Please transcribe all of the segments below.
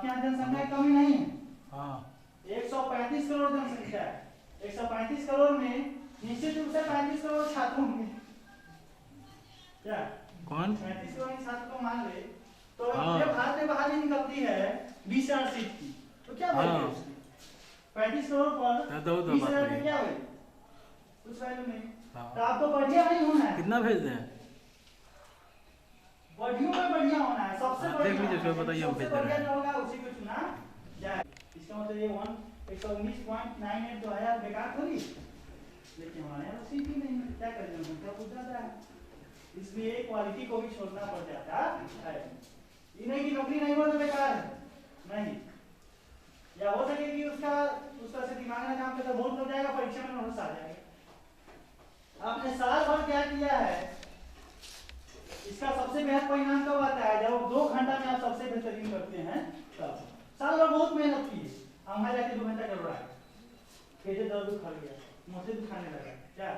आपके यहाँ जनसंख्या की कमी नहीं है। हाँ 135 करोड़ जनसंख्या है। 135 करोड़ में निश्चित रूप से 35 करोड़ छात्र होंगे। क्या कौन 35 करोड़ छात्र को मान ले तो हाँ। जब भारत में बाहर ही निकलती है 20,000 सीट की तो क्या वैल्यू है उसकी? 35 करोड़ पर 20,000 में क्या वैल्यू? कुछ वैल्यू नहीं। हाँ। तो आपको बढ़िया नहीं होना है, कितना भेज दें? बढ़िया में बढ़िया होना है, सबसे हाँ, बढ़िया देख लीजिए, होना है। उसमें बताइए, हम सबसे भेज दे रहे बढ़िया हैं। जो होगा उसी को चुना जाए। इसका मतलब ये 119.98 जो है बेकार थोड़ी, लेकिन हमारे यहाँ सीट ही नहीं है, क्या करें हम, क्या पूछ जाता है, इसलिए क्वालिटी को भी छोड़ना पड़ जाता है। ये नहीं कि नौकरी नहीं हो तो बेकार है, नहीं, या हो सके कि उसका से दिमाग में काम करता बहुत हो जाएगा, परीक्षा में नोट्स आ जाएगा। आपने साल भर क्या किया है, इसका सबसे बेहतर परिणाम कब आता है? जब 2 घंटा में आप सबसे बेहतरीन करते हैं तब। साल भर बहुत मेहनत की है, हमारे जाके 2 घंटा कर रहा है, पेटे दर्द उखड़ गया, मुझे दुखाने लगा, क्या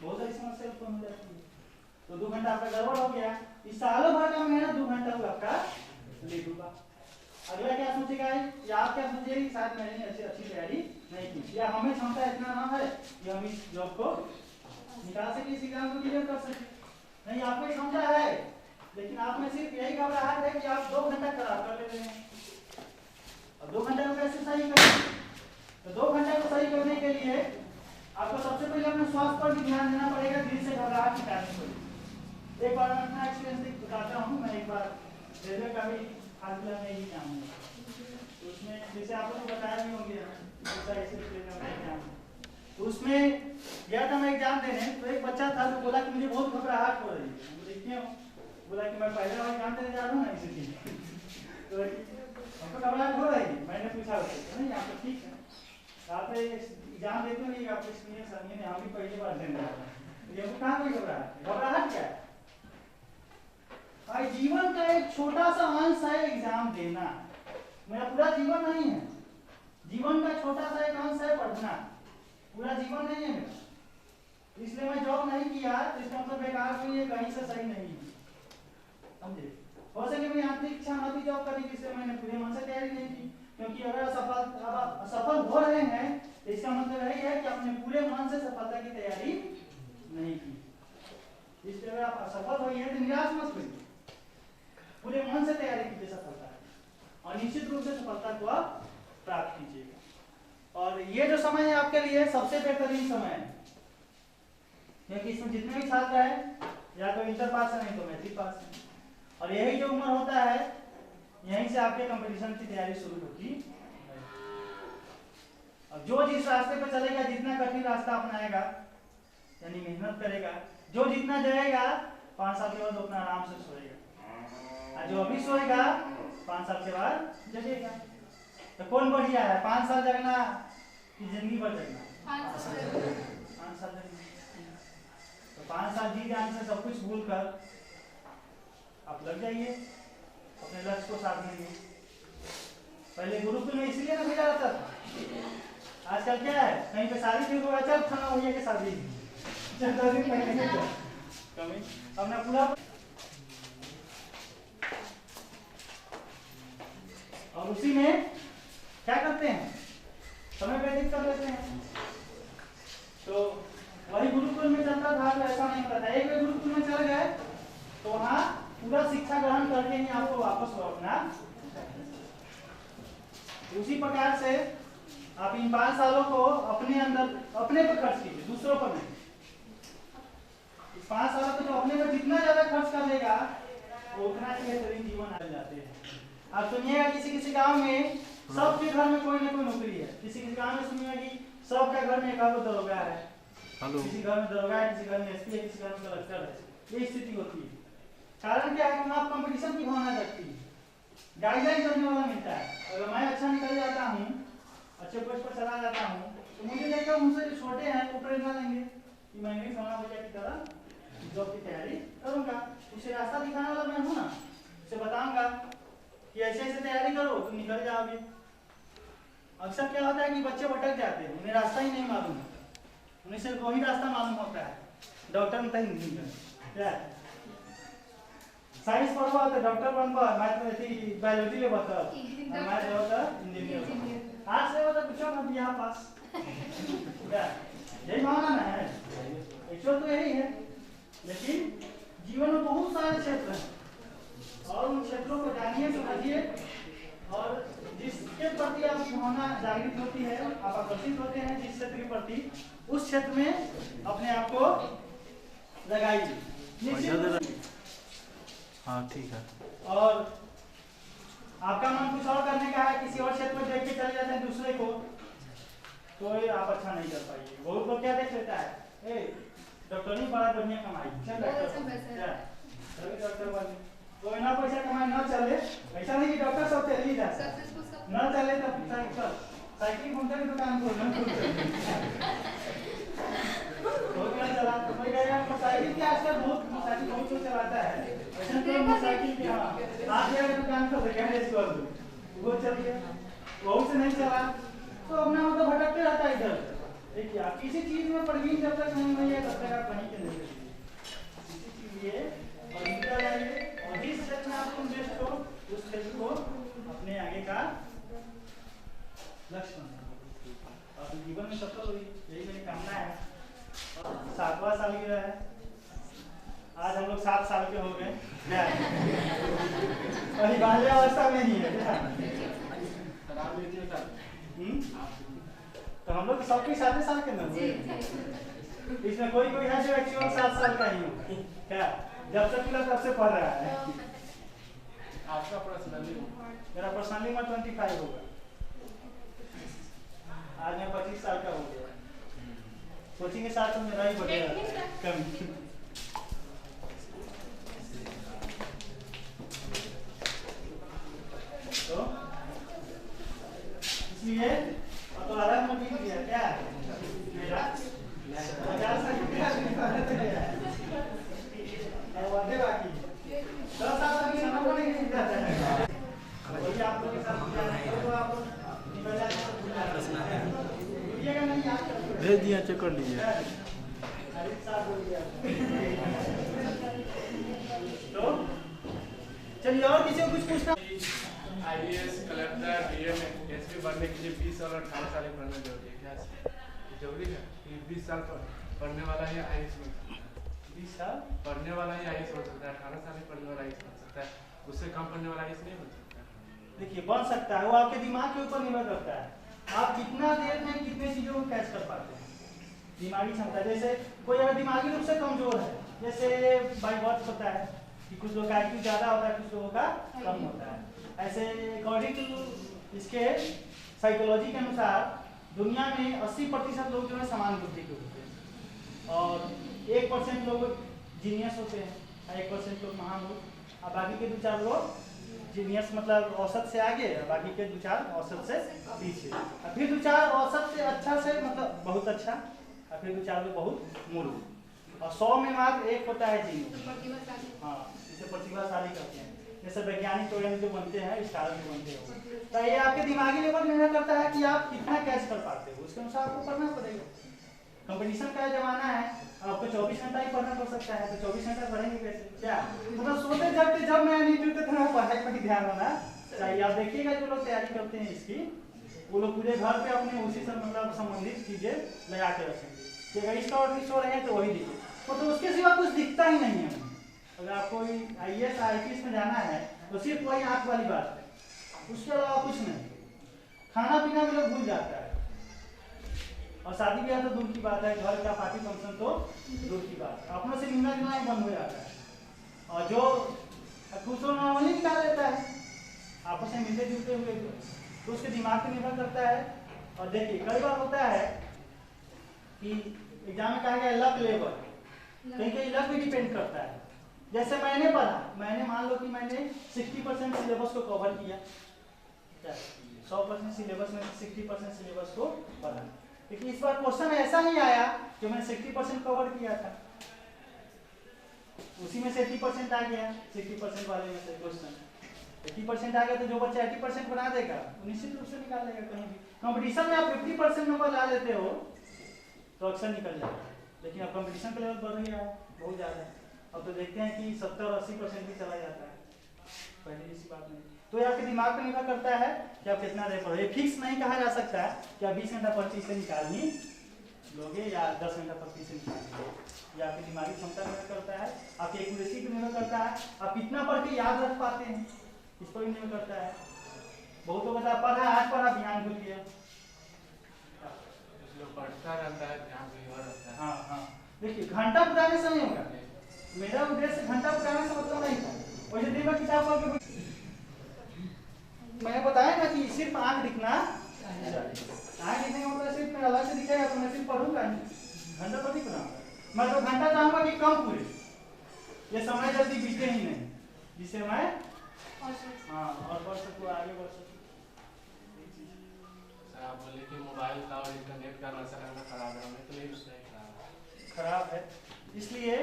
बहुत सारी समस्या उत्पन्न हो जाती है। तो 2 घंटा आपका गड़बड़ हो गया, इस सालों भर का मेहनत 2 घंटा हुआ आपका ले डूबा। अगला क्या सोचेगा या आप क्या सोचेंगे? शायद मैंने अच्छी तैयारी नहीं की, या हमें क्षमता इतना ना है कि हम इस जॉब को निकाल सके, इस एग्जाम को क्लियर कर सके। नहीं, आपको क्षमता है, लेकिन आप में सिर्फ यही घबराहट है कि आप 2 घंटा खराब कर ले रहे हैं। अब 2 घंटे को कैसे सही करें? तो 2 घंटे को सही करने के लिए आपको सबसे पहले अपने स्वास्थ्य पर भी ध्यान देना पड़ेगा, दिल से घबराहट निकालनी पड़ेगी। एक बार मैं अपना एक्सपीरियंस बताता हूँ। मैं एक बार रेलवे का भी हाल फिलहाल में ही काम है, तो उसमें जैसे आप लोग बताया भी होंगे तो उसमें गया था मैं एग्जाम देने। तो एक बच्चा था जो बोला कि मुझे बहुत घबराहट हो रही है। मुझे क्यों? बोला कि मैं पहले बार एग्जाम देने जा रहा हूँ ना, इसलिए तो हमको घबराहट हो रही है। मैंने पूछा उससे, नहीं आप तो ठीक है, आप एग्जाम देते हो, आप एक्सपीरियंस आदमी, हम भी पहली बार देने जा रहे हैं, ये कहाँ कोई घबराहट? घबराहट क्या है भाई? जीवन का एक छोटा सा अंश है एग्जाम देना, मेरा पूरा जीवन नहीं है। जीवन का छोटा सा एक अंश है पढ़ना, पूरा जीवन नहीं है मेरा। इसलिए मैं जॉब नहीं किया, इसका मतलब बेकार हुई है, कहीं से सही नहीं है, समझे? हो सके मेरी आंतरिक इच्छा न थी जॉब करने की, इसलिए मैंने पूरे मन से तैयारी नहीं की। क्योंकि अगर असफल हो रहे हैं तो इसका मतलब यही है कि अपने पूरे मन से सफलता की तैयारी नहीं की। इसलिए अगर आप असफल हुई है तो निराश मत होइए, पूरे मन से तैयारी कीजिए सफलता की, और निश्चित रूप से सफलता को आप प्राप्त कीजिएगा। और ये जो समय है आपके लिए सबसे बेहतरीन समय है, क्योंकि इसमें जितने भी छात्र हैं या तो इंटर पास है, नहीं तो मैट्रिक पास है, और यही जो उम्र होता है यहीं से आपके कंपटीशन की तैयारी शुरू होती है। अब जो जिस रास्ते पर चलेगा, जितना कठिन रास्ता अपनाएगा, यानी मेहनत करेगा, जो जितना जाएगा, 5 साल के बाद अपना आराम से सोएगा, और जो अभी सोएगा 5 साल के बाद जगेगा। तो कौन बढ़िया है, 5 साल जगना कि जिंदगी भर जगना? 5 साल जगना। तो 5 साल जी जान से सब कुछ भूल कर आप लग जाइए अपने लक्ष्य को साधने में। पहले गुरुकुल में इसलिए ना भेजा जाता था, आजकल क्या है, कहीं पे शादी ठीक हुआ, चल खाना भैया के शादी, चल 10 दिन पहले कमी अपना पूरा। और उसी में क्या करते हैं, समय व्यतीत कर लेते हैं। तो वही गुरुकुल में चलता था तो ऐसा नहीं होता था, एक बार गुरुकुल में चल गए तो वहाँ पूरा शिक्षा ग्रहण करके ही आपको वापस लौटना। उसी प्रकार से आप इन 5 सालों को अपने अंदर, अपने पर खर्च कीजिए, दूसरों पर नहीं। इस 5 सालों को जो अपने पर जितना ज्यादा खर्च कर लेगा वो उतना ही बेहतरीन जीवन आ जाते हैं। आप सुनिएगा किसी गांव में सबके घर में कोई ना कोई नौकरी है, किसी गांव में सुनिएगा कि सबका घर में एक दरोगा है, किसी घर में दरोगा है, किसी घर में एसपी है, किसी घर में कलेक्टर है। ये स्थिति होती है। कारण क्या है कि वहाँ कंपटीशन की भावना जगती है, गाइडलाइन करने वाला मिलता है। अगर मैं अच्छा निकल जाता हूँ, अच्छे पोस्ट पर चला जाता हूँ, तो मुझे देखकर मुझसे जो छोटे हैं वो प्रेरणा लेंगे कि मैं भी फलाना भैया की तरह जॉब की तैयारी करूँगा। उसे रास्ता दिखाने वाला मैं हूँ ना, उसे बताऊंगा कि ऐसे ऐसे तैयारी करो, तुम निकल जाओगे। अक्सर क्या होता है कि बच्चे भटक जाते हैं, उन्हें रास्ता ही नहीं मालूम होता, उन्हें सिर्फ वही रास्ता मालूम होता है, डॉक्टर में क्या साइंस पढ़वा तो डॉक्टर बनवा, मैथ में थी बायोलॉजी ले बता और मैं जो होता इंजीनियर। आज से मतलब पूछो ना यहाँ पास क्या यही माना ना है, एक्चुअल तो यही है। लेकिन जीवन में बहुत सारे क्षेत्र हैं और उन क्षेत्रों को जानिए समझिए और जिसके प्रति आप भावना जागृत होती है, आप आकर्षित होते हैं जिस क्षेत्र के प्रति, उस क्षेत्र में अपने आप को लगाइए। हाँ ठीक है। और आपका मन कुछ और करने का है, किसी और क्षेत्र में देख के चले जाते हैं दूसरे को, तो आप अच्छा नहीं कर पाइए। बहुत लोग क्या देख लेता है, ए डॉक्टर नहीं बड़ा बढ़िया कमाई, चल डॉक्टर बन, तो इतना पैसा कमाई ना चले, ऐसा नहीं कि डॉक्टर सब चल ही जाता है, ना चले तो साइकिल घूमते की दुकान खोलना तो क्या चला तो मैं कह रहा साइकिल की आजकल बहुत लोग चलाता है, ऐसा तो साइकिल की हाँ आज ये दुकान खोल रखे हैं इसको वो चलिए बहुत से नहीं चला तो अपना मतलब भटकते रहता है इधर। देखिए आप किसी चीज में प्रवीण जब तक नहीं हुई है तब तक आप कहीं के नहीं करिए, किसी चीज लिए और निकल आइए और जिस क्षेत्र में आपको बेस्ट हो उस क्षेत्र को अपने आगे का लक्ष्य बनाइए और जीवन में सफल हुई, यही मेरी कामना है। 7वां सालगिरह है, आज हम लोग 7 साल के हो गए अभी बाल्यावस्था में ही है तो हम लोग सबके 7 साल के ना हुए, इसमें कोई है जो एक्चुअल 7 साल का ही हो क्या, जब से मिला तब से पढ़ रहा है। आपका पर्सनली मेरा पर्सनली मैं 25 होगा, आज मैं 25 साल का हो गया, कोचिंग के साथ तो मेरा ही बढ़ेगा कम। तो इसलिए तो आराम में भी दिया क्या मेरा 50 साल वादे बाकी 10 साल तक समय को नहीं जाता है, वही आप लोगों के साथ तो आप निकल जाए नहीं याद भेज दिया, चेक कर लीजिए। तो चलिए और किसी को कुछ पूछना। IAS कलेक्टर DM एसपी बनने के लिए 20 और 18 साल पढ़ना जरूरी है क्या? जरूरी है कि 20 साल पढ़ने वाला ही IAS बन सकता है? 20 साल पढ़ने वाला ही IAS बन सकता है, 18 साल ही पढ़ने वाला IAS बन सकता है, उससे कम पढ़ने वाला IAS नहीं बन सकता। देखिए बन सकता है, वो आपके दिमाग के ऊपर निर्भर करता है, आप कितना देर में कितने चीजों को कैच कर पाते हैं, दिमागी क्षमता। जैसे कोई अगर दिमागी रूप से कमजोर है, जैसे बाई बर्थ होता है कि कुछ लोगों का IQ ज्यादा होता है, कुछ लोगों का कम होता है, ऐसे अकॉर्डिंग टू इसके साइकोलॉजी के अनुसार दुनिया में 80% लोग जो है समान बुद्धि के होते हैं और 1% लोग जीनियस होते हैं, 1% लोग महान लोग, और बाकी के 2-4 लोग जीनियस मतलब औसत से आगे, बाकी के 2-4 औसत से पीछे, और फिर 2-4 औसत से अच्छा से मतलब बहुत अच्छा, और फिर 2-4 लोग बहुत मूर्ख, और 100 में मात्र 1 होता है जीनियस। हाँ इसे प्रतिभाशाली कहते हैं, जैसे वैज्ञानिक तो जो बनते हैं स्टार जो बनते हैं, तो ये आपके दिमागी लेवल निर्भर करता है कि आप कितना कैच कर पाते हो, उसके अनुसार आपको पढ़ना पड़ेगा। कंपटीशन का जमाना है, आपको 24 घंटा ही पढ़ना पड़ सकता है, तो 24 घंटा पढ़ेंगे कैसे क्या, मतलब सोते जगते जब मैं नहीं जुड़ते तो पढ़ाई पर ही ध्यान होना चाहिए। आप देखिएगा जो लोग तैयारी करते हैं इसकी, वो लोग पूरे घर पे अपने उसी से मतलब संबंधित चीजें लगा के रखेंगे कि अगर इसका और सो रहे हैं तो वही दिखे, तो उसके सिवा कुछ दिखता ही नहीं है। अगर आपको IAS IPS में जाना है तो सिर्फ वही आंख वाली बात है, उसके अलावा कुछ नहीं, खाना पीना भी लोग भूल जाता है, और शादी ब्याह तो दूर की बात है, घर का पार्टी फंक्शन तो दूर की बात है, अपनों से मिलना जुलना ही बंद हो जाता है, और जो खुश हो नॉर्मली निकाल लेता है आपस में मिलते जुलते हुए, तो उसके दिमाग पर निर्भर करता है। और देखिए कई बार होता है कि एग्जाम में कहा गया लक लेवल, कहीं लक भी डिपेंड करता है। जैसे मैंने पढ़ा, मैंने मान लो कि मैंने 60% सिलेबस को कवर किया, 100% सिलेबस में 60% सिलेबस को पढ़ा, लेकिन इस बार क्वेश्चन ऐसा नहीं आया जो मैंने 60% कवर किया था, उसी में से 80% आ गया, 60% वाले में से क्वेश्चन 80% आ गया, तो जो बच्चा 80% बना देगा वो निश्चित रूप से निकाल लेगा। कहीं भी कंपटीशन में आप 50% नंबर ला लेते हो तो अक्सर निकल जाएगा, लेकिन अब कंपटीशन का लेवल बढ़ गया है बहुत ज़्यादा, अब तो देखते हैं कि 70-80% भी चला जाता है, पहले ऐसी बात नहीं। तो ये आपके दिमाग पर निर्भर करता है कि आप कितना देर पढ़ो। ये फिक्स नहीं कहा जा सकता है कि आप 20 घंटा पर्ची से निकाल ही लोगे या 10 घंटा पर्ची से निकाल लोगे। ये आपकी दिमागी क्षमता निर्भर करता है, आपकी एक्यूरेसी पर निर्भर करता है, आप कितना पढ़ के याद रख पाते हैं इस पर भी निर्भर करता है। बहुत लोग बता पढ़ा आज पढ़ा ध्यान भूल गया, पढ़ता रहता है ध्यान भी और रहता है। हाँ हाँ, देखिए घंटा पुराने से नहीं होगा, मेरा उद्देश्य घंटा पुराने से मतलब नहीं था। वैसे दिन में किताब पढ़ के मैंने बताया ना कि सिर्फ आंख दिखना, आंख दिखने का मतलब सिर्फ मेरा अलग से दिखेगा तो मैं सिर्फ पढ़ूंगा नहीं, घंटा तो नहीं पढ़ाऊंगा। मैं तो घंटा चाहूंगा कि कम पूरे, ये समय जल्दी बीते ही नहीं, जिससे मैं हाँ और बढ़ सकूँ, आगे बढ़ सकूँ। आप बोले कि मोबाइल का और इंटरनेट का नशा करना खराब है, हमें तो नहीं लगता है खराब है। इसलिए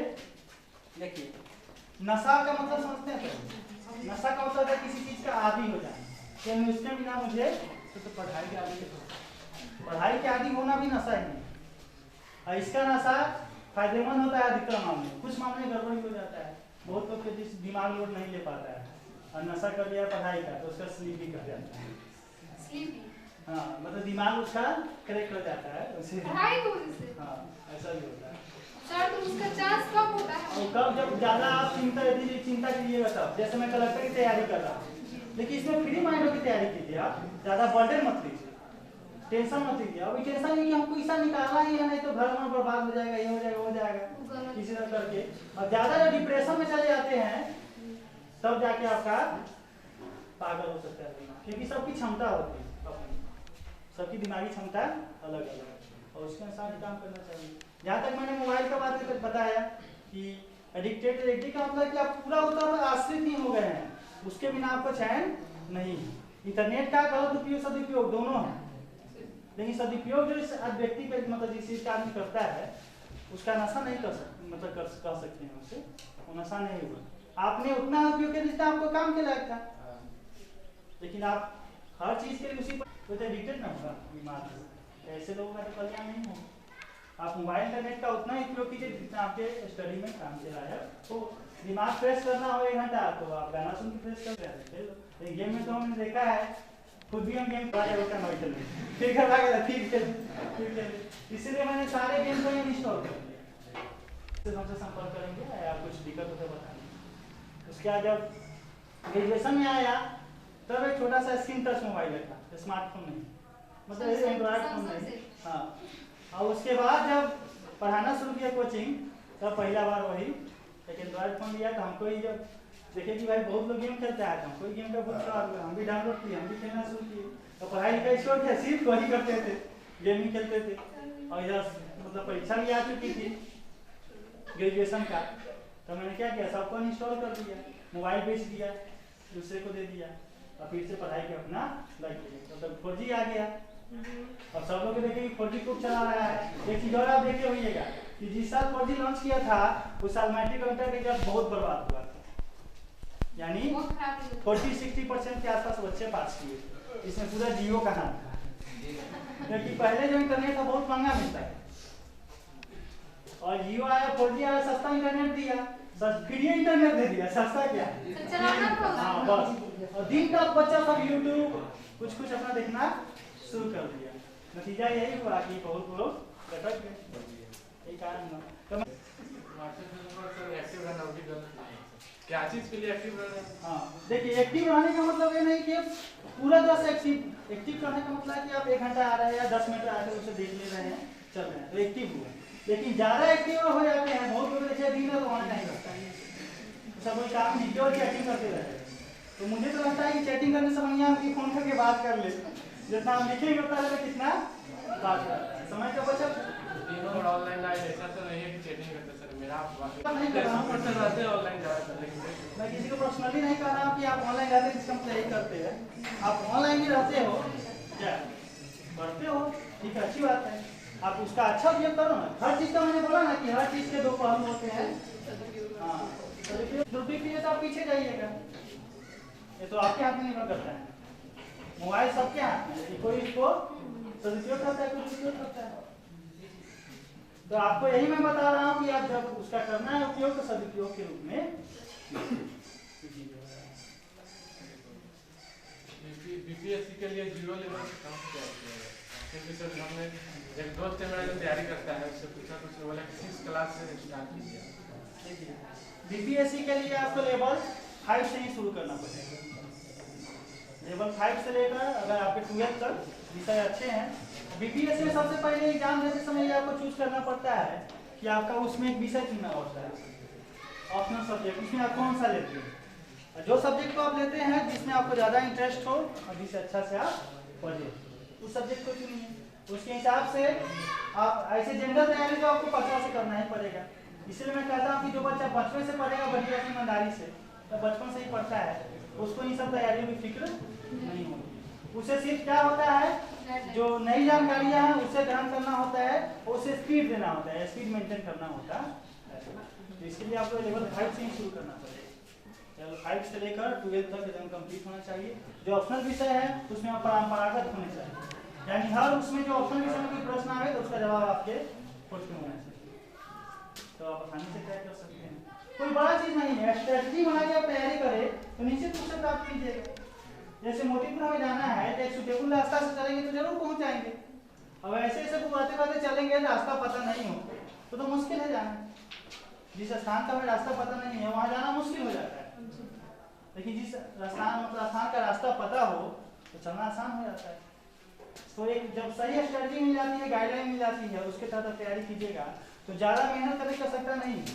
देखिए नशा का मतलब समझते हैं, नशा का मतलब है किसी चीज का आदी हो जाना, कि उसके बिना मुझे तो पढ़ाई के आगे पढ़ाई के आदी होना भी नशा ही है। और इसका नशा फायदेमंद होता है अधिकतर मामले, कुछ मामले में गड़बड़ी हो जाता है। बहुत लोग के जिस दिमाग लोड नहीं ले पाता है और नशा कर लिया पढ़ाई का तो उसका स्लीप भी कर जाता है। हाँ मतलब दिमाग उसका करेक्ट हो जाता है उसे, हाँ ऐसा भी होता है। सर तो उसका चांस कब होता है? और कब जब ज़्यादा आप चिंता कीजिएगा तब, जैसे मैं कलेक्टर की तैयारी कर रहा हूँ, लेकिन इसमें फ्री माइंड होकर तैयारी कीजिए, आप ज़्यादा बर्डन मत लीजिए, टेंशन मत लीजिए। अभी टेंशन नहीं कि हमको ऐसा निकालना ही है, नहीं तो घर में बर्बाद हो जाएगा, ये हो जाएगा वो जाएगा, किसी तरह करके। और ज़्यादा जब डिप्रेशन में चले जाते हैं तब जाके आपका पागल हो सकता है दिमाग, क्योंकि सबकी क्षमता होती है अपनी, सबकी दिमागी क्षमता अलग अलग है और उसके अनुसार काम करना चाहिए। जहाँ तक मैंने मोबाइल का बात बताया कि एडिक्टेड का मतलब कि आप पूरा उतर आश्रित ही हो गए हैं, उसके बिना आपको चैन नहीं है। इंटरनेट का गलत उपयोग सदुपयोग दोनों है, लेकिन सदुपयोग जो आज व्यक्ति का मतलब जिस चीज का आदमी करता है उसका नशा नहीं कर सकते, मतलब कह सकते हैं उसे, वो नशा नहीं हुआ। आपने उतना उपयोग किया जितना आपको काम के लायक था, लेकिन आप हर चीज के लिए उसी पर तो एडिक्टेड ना होगा बीमार, ऐसे लोगों का तो कल्याण नहीं होगा। आप मोबाइल इंटरनेट का उतना ही उपयोग कीजिए जितना आपके स्टडी में काम के लायक तो। दिमाग फ्रेश करना हो 1 घंटा तो आप गाना सुन के फ्रेश कर रहे हैं। गेम में तो हमने देखा है, खुद भी हम गेम फिर घर लगा फिर इसीलिए मैंने सारे गेम को इंस्टॉल कर दिया। हमसे संपर्क करेंगे या कुछ दिक्कत होता है बताएंगे। उसके बाद जब ग्रेजुएशन में आया तब एक छोटा सा स्क्रीन टच मोबाइल था, स्मार्टफोन नहीं, मतलब एंड्रॉइड फोन नहीं। हाँ, और उसके बाद जब पढ़ाना शुरू किया कोचिंग तब पहला बार वही एक एंड्रॉइड फोन लिया। तो हमको ही जब देखे कि भाई बहुत लोग गेम खेलते हैं, हमको ही गेम का बहुत शौक हुआ, हम भी डाउनलोड किए, हम भी खेलना शुरू किए। तो पढ़ाई लिखाई छोड़ के सिर्फ वही करते थे, गेमिंग खेलते थे। और इधर मतलब परीक्षा भी आ चुकी थी ग्रेजुएशन का, तो मैंने क्या किया, सबको इंस्टॉल कर दिया, मोबाइल बेच दिया, दूसरे को दे दिया और फिर से पढ़ाई के अपना लग गए। मतलब 4G आ गया और सब लोग देखे कि 4G खूब चला रहा है। एक चीज और आप देखे होइएगा कि जिस साल 4G लॉन्च किया था उस साल मैट्रिक और इंटर के रिजल्ट बहुत बर्बाद हुआ था, यानी 40-60% के आसपास बच्चे पास किए, इसमें पूरा जियो का नाम था। क्योंकि पहले जो इंटरनेट था बहुत महंगा मिलता है और जियो आया, 4G आया, सस्ता इंटरनेट दिया, फ्री इंटरनेट दे दिया, सस्ता क्या हाँ बस। और दिन तक बच्चा सब यूट्यूब कुछ अपना देखना शुरू कर दिया। नतीजा यही हुआ कि बहुत लोग लटक गए, यही कारण हुआ। तो एक्टिव रहना भी गलत है। क्या चीज के लिए एक्टिव रहना? हाँ देखिए, एक्टिव रहने का मतलब ये नहीं कि पूरा 10 एक्टिव करने का मतलब है कि आप 1 घंटा आ रहे हैं या 10 मिनट आकर उसे देख ले रहे हैं, चल रहे हैं तो एक्टिव हुआ। लेकिन ज्यादा एक्टिव हो जाते हैं, बहुत लोग जैसे दिन रात ऑनलाइन नहीं करता है, सब कोई काम नहीं और चैटिंग करते रहते हैं। तो मुझे तो लगता है कि चैटिंग करने से बढ़िया हम फोन करके बात कर ले, जितना हम लिखेंगे उतना है कितना बात करता है, समय का बचत। ऑनलाइन ऐसा तो नहीं है कि चैटिंग करते सर, मेरा नहीं कर रहा हूँ, रहते ऑनलाइन ज़्यादातर, लेकिन मैं किसी को पर्सनली नहीं कह रहा हूँ कि आप ऑनलाइन रहते हैं, इसका यही करते हैं। आप ऑनलाइन भी रहते हो क्या, पढ़ते हो, ठीक है, अच्छी बात है, आप उसका अच्छा उपयोग करो ना। हर चीज़ का मैंने बोला ना कि हर चीज़ के 2 पहलू होते हैं। हाँ दुरुपयोग तो आप पीछे जाइएगा, ये तो आपके हाथ में निर्भर करता है। मोबाइल सबके हाथ में है, कोई इसको सदुपयोग करता है, कोई दुरुपयोग करता है। तो आपको यही मैं बता रहा हूँ कि आप जब उसका करना है उपयोग तो सदुपयोग के रूप में बीपीएससी के लिए 0 लेवल से कम क्या किया, क्योंकि सर हमने एक दोस्त है मेरा जो तैयारी करता है उससे पूछा तो उसने बोला कि 6 क्लास से स्टार्ट कीजिए। बीपीएससी के लिए आपको लेवल 5 से ही शुरू करना पड़ेगा। लेवल 5 से लेकर अगर आपके 12 तक विषय अच्छे हैं, बीपीएससी में सबसे पहले एग्जाम देते समय ये आपको चूज करना पड़ता है कि आपका उसमें एक विषय चुनना होता है, ऑप्शनल सब्जेक्ट, उसमें आप कौन सा लेते हैं। जो सब्जेक्ट को आप लेते हैं जिसमें आपको ज़्यादा इंटरेस्ट हो और जिससे अच्छा से आप पढ़िए उस सब्जेक्ट को चुनिए। उसके हिसाब से आप ऐसे जनरल तैयारी तो आपको 5वां से करना ही पड़ेगा। इसलिए मैं कहता हूँ कि जो बच्चा 5वें से पढ़ेगा बढ़िया ईमानदारी से, तो बचपन से ही पढ़ता है, उसको इन सब तैयारियों की फिक्र नहीं होती। उसे सिर्फ क्या होता है, जो नई जानकारियाँ हैं उसे ग्रहण करना होता है, उसे स्पीड देना होता है, स्पीड मेंटेन करना होता है। तो इसके लिए आपको लेवल 5 से ही शुरू करना पड़ेगा। लेवल 5 से लेकर 12 तक एकदम कंप्लीट होना चाहिए। जो ऑप्शनल विषय है उसमें आप परंपरागत होने चाहिए, यानी हर उसमें जो ऑप्शनल विषय में कोई प्रश्न आए तो उसका जवाब आपके खुद में होना चाहिए, तो आप आसानी से तय कर सकते हैं। कोई बड़ा चीज नहीं है, स्ट्रेटजी बना के आप तैयारी करें तो निश्चित रूप से प्राप्त कीजिएगा। जैसे मोतीपुर हमें जाना है तो एक सुटेबल रास्ता से चलेंगे तो जरूर पहुंच जाएंगे। अब ऐसे ऐसे बुलाते बातें चलेंगे, रास्ता पता नहीं हो तो मुश्किल है जाना। जिस स्थान का हमें रास्ता पता नहीं है वहां जाना मुश्किल हो जाता है, लेकिन जिस स्थान का रास्ता पता हो तो चलना आसान हो जाता है। तो एक जब सही स्ट्रेटजी मिल जाती है, गाइडलाइन मिल जाती है, उसके तहत तैयारी कीजिएगा तो ज्यादा मेहनत करने की आवश्यकता नहीं है।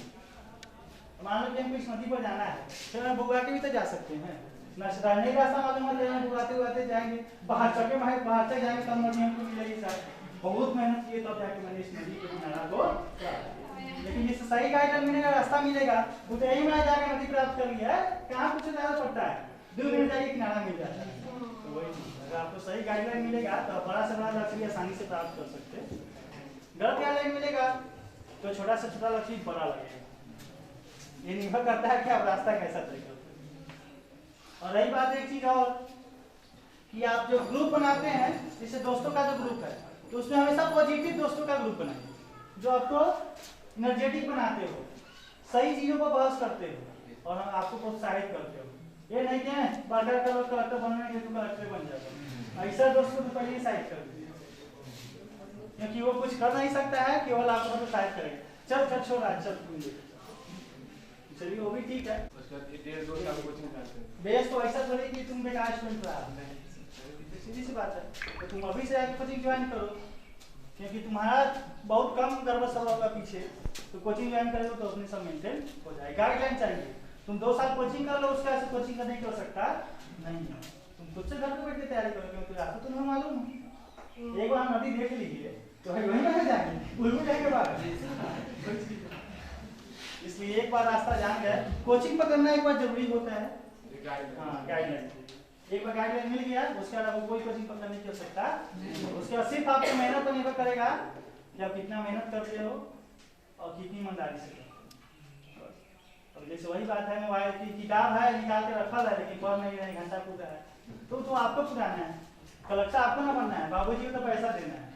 मान लो कि हमको इस नदी पर जाना है, फिर हम बुगा के भी तो जा सकते हैं, नहीं रास्ता मालूम होता है बुगाते बुगाते जाएंगे, बाहर तक जाएंगे तब नदी हमको मिलेगी। सर बहुत मेहनत किए तब जाके मैंने इस नदी के किनारा को, लेकिन जिससे सही गाइडलाइन मिलेगा, रास्ता मिलेगा, वो तो यही मैंने जाके नदी प्राप्त कर लिया है, कहाँ कुछ ज्यादा पड़ता है, 2 मिनट जाके किनारा मिल जाता है। तो वही अगर आपको सही गाइडलाइन मिलेगा तो आप बड़ा से बड़ा लक्ष्य आसानी से प्राप्त कर सकते हैं। गलत गाइडलाइन मिलेगा तो छोटा से छोटा लक्ष्य बड़ा लगेगा। ये निर्भर करता है कि आप रास्ता कैसा तय करते हैं। और रही बात एक चीज और कि आप जो ग्रुप बनाते हैं, जैसे दोस्तों का जो ग्रुप है तो उसमें हमेशा पॉजिटिव दोस्तों का ग्रुप बनाइए जो आपको एनर्जेटिक बनाते हो, सही चीजों पर बहस करते हो और हम आपको प्रोत्साहित करते हो। ये नहीं क्या बाजार का लोग कलेक्टर बनने के लिए कलेक्टर बन जाता है, ऐसा दोस्तों को पहले साइड कर दीजिए, क्योंकि वो कुछ कर नहीं सकता है, केवल आपको प्रोत्साहित करेगा। चल चल छोड़ आज चल तुम चलिए वो भी ठीक है। उसका 1.5-2 साल कोचिंग करते हैं। बेस तो ऐसा थोड़ी कि तुम बेकार स्टूडेंट रहा, सीधी सी बात है। तो तुम अभी से आगे कोचिंग ज्वाइन करो, क्योंकि तुम्हारा बहुत कम गर्व सब होगा पीछे, तो कोचिंग ज्वाइन करोगे तो अपने सब मेंटेन हो जाएगा। गाइडलाइन चाहिए, तुम 2 साल कोचिंग कर लो, उसके बाद कोचिंग करने की आवश्यकता नहीं है। तुम खुद से घर पे बैठ के तैयारी करो, क्योंकि रास्ता तुम्हें मालूम है। एक बार नदी देख लीजिए तो वहीं में जाएंगे, उल्लू जाएंगे बाहर। इसलिए एक बार रास्ता जान गए, कोचिंग पकड़ना एक बार जरूरी होता है। हाँ गाइडलाइन, एक बार गाइडलाइन मिल गया उसके बाद आपको कोई कोचिंग पकड़ने की आवश्यकता, उसके बाद सिर्फ आपकी मेहनत पर निर्भर करेगा कि आप कितना मेहनत करते हो और कितनी ईमानदारी से। अब जैसे वही बात है, मोबाइल की किताब है निकाल के रखा है लेकिन पढ़ नहीं रहे, घंटा कूदा है, तो आपको पुराना है, कलेक्टर आपको ना बनना है, बाबूजी को तो पैसा देना है,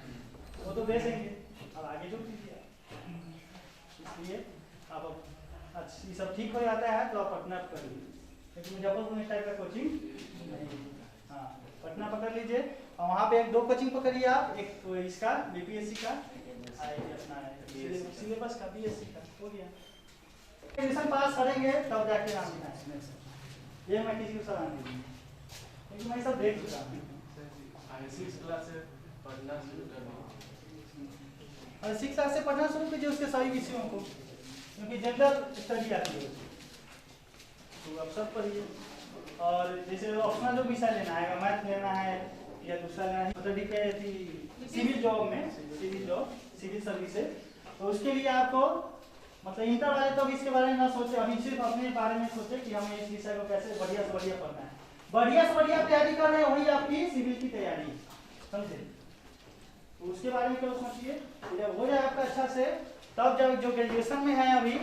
वो तो दे देंगे, अब आगे जो कीजिए। इसलिए आप ये सब ठीक हो जाता है तो आप पटना करिए, लेकिन मुजफ्फरपुर में इस टाइप का कोचिंग नहीं। हाँ पटना पकड़ लीजिए और वहाँ पे 1-2 कोचिंग पकड़िए आप, एक तो इसका बीपीएससी का, अपना सिलेबस का बीएससी का हो गया। एडमिशन पास करेंगे तब जाके नाम लिखना है, ये मैं किसी को सलाह नहीं दूँगी, क्योंकि मैं सब देख चुका हूँ। 6 क्लास से पढ़ना शुरू करना, और 6 क्लास से पढ़ना शुरू कीजिए उसके सभी विषयों को, क्योंकि जनरल स्टडी आती है तो आप सब पढ़िए। और जैसे ऑप्शनल जो विषय लेना है, मैथ लेना है या दूसरा लेना है, मतलब सिविल जॉब में, सिविल सर्विसेज, तो उसके लिए आपको मतलब इंटर वाले तो इसके बारे में ना सोचे, अभी सिर्फ अपने बारे में सोचे कि हमें इस विषय को कैसे बढ़िया से बढ़िया पढ़ना है। बढ़िया से बढ़िया तैयारी कर रहे हैं वही आपकी सिविल की तैयारी, समझे। तो उसके बारे में क्या सोचिए, जब हो जाए आपका अच्छा से, तब जब जो ग्रेजुएशन में है अभी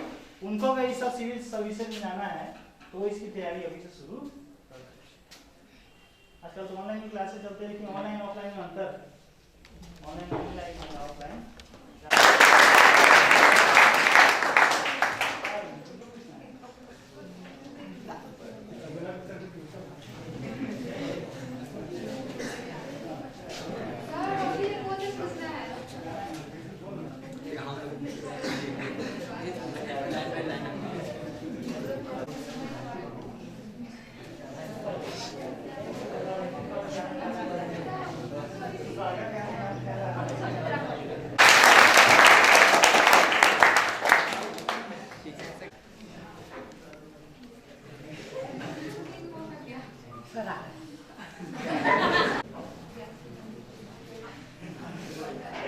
उनको अगर इस सब सिविल सर्विसेज में जाना है तो इसकी तैयारी अभी से शुरू कर दें। आजकल तो ऑनलाइन क्लासेस चलते हैं, लेकिन ऑनलाइन ऑफलाइन में अंतर है, ऑनलाइन ऑफलाइन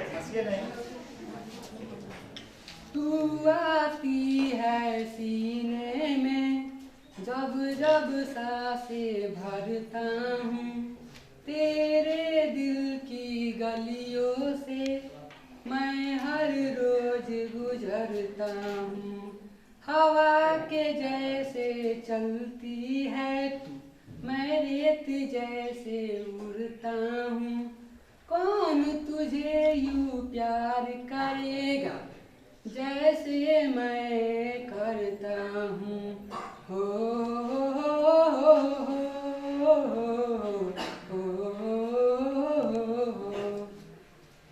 हंसिए नहीं। तू आती है सीने में जब जब सांसें भरता हूँ, तेरे दिल की गलियों से मैं हर रोज गुजरता हूँ। हवा के जैसे चलती है तू, मैं रेत जैसे उड़ता हूँ। कौन तुझे यूं प्यार करेगा जैसे मैं करता हूँ। हो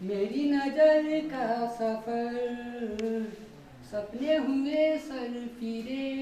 मेरी नजर का सफर सपने हुए सर फिरे।